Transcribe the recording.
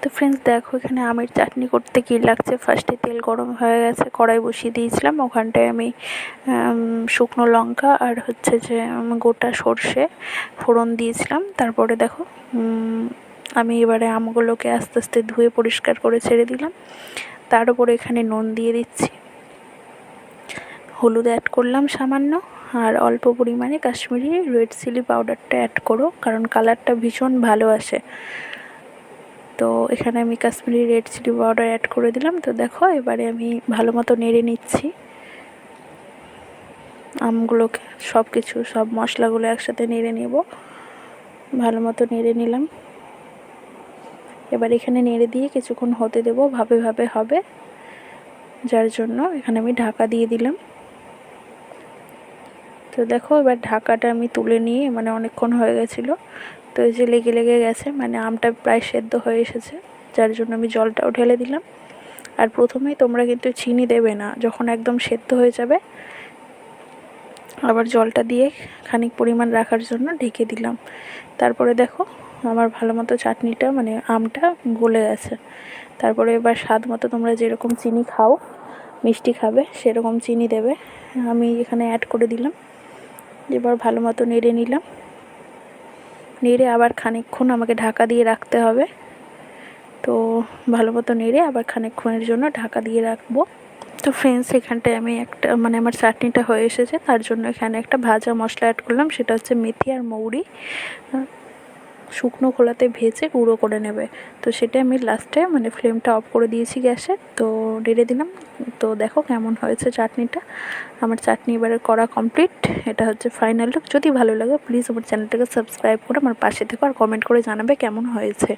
তো ফ্রেন্ডস দেখো এখানে আমের চাটনি করতে কী লাগছে। ফার্স্টে তেল গরম হয়ে গেছে, কড়াই বসিয়ে দিয়েছিলাম, ওখানটায় আমি শুকনো লঙ্কা আর হচ্ছে যে গোটা সর্ষে ফোড়ন দিয়েছিলাম। তারপরে দেখো আমি এবারে আমগুলোকে আস্তে আস্তে ধুয়ে পরিষ্কার করে ছেড়ে দিলাম। তার উপরে এখানে নুন দিয়ে দিচ্ছি, হলুদ অ্যাড করলাম সামান্য, আর অল্প পরিমাণে কাশ্মীরি রেড চিলি পাউডারটা অ্যাড করো, কারণ কালারটা ভীষণ ভালো আসে। তো এখানে আমি Kashmiri red chilli powder add করে দিলাম। তো দেখো এবারে আমি ভালো মতো নেড়ে নিচ্ছি আমগুলোকে, সব মশলাগুলো একসাথে নেড়ে নেব। ভালো মতো নেড়ে নিলাম। এবার এখানে নেড়ে দিয়ে কিছুক্ষণ হতে দেব, ভাবে ভাবে হবে, যার জন্য এখানে আমি ঢাকা দিয়ে দিলাম। তো দেখো এবার ঢাকাটা আমি তুলে নিয়ে, মানে অনেকক্ষণ হয়ে গেছিলো, তো এই যে লেগে লেগে গেছে, মানে আমটা প্রায় সেদ্ধ হয়ে এসেছে, যার জন্য আমি জলটাও ঢেলে দিলাম। আর প্রথমেই তোমরা কিন্তু চিনি দেবে না, যখন একদম সেদ্ধ হয়ে যাবে আবার জলটা দিয়ে খানিক পরিমাণ রাখার জন্য ঢেকে দিলাম। তারপরে দেখো আমার ভালো মতো চাটনিটা, মানে আমটা গলে গেছে। তারপরে এবার স্বাদ মতো তোমরা যেরকম চিনি খাও, মিষ্টি খাবে সেরকম চিনি দেবে, আমি এখানে অ্যাড করে দিলাম। এবার ভালো মতো নেড়ে নিলাম, নেড়ে আবার খানিকক্ষণ আমাকে ঢাকা দিয়ে রাখতে হবে। তো ভালো মতো নেড়ে আবার খানিকক্ষণের জন্য ঢাকা দিয়ে রাখবো। তো ফ্রেন্ডস এখানটায় আমি একটা, মানে আমার চাটনিটা হয়ে এসেছে, তার জন্য এখানে একটা ভাজা মশলা অ্যাড করলাম, সেটা হচ্ছে মেথি আর মৌরি শুকনো খোলাতে ভেজে গুঁড়ো করে নেবে। তো সেটা আমি লাস্টে, মানে ফ্লেমটা অফ করে দিয়েছি গ্যাসে, তো ঢেলে দিলাম। তো দেখো কেমন হয়েছে চাটনিটা। আমার চাটনি এবারে করা কমপ্লিট, এটা হচ্ছে ফাইনাল লুক। যদি ভালো লাগে প্লিজ আমার চ্যানেলটাকে সাবস্ক্রাইব করে আমার পাশে থেকো, আর কমেন্ট করে জানাবে কেমন হয়েছে।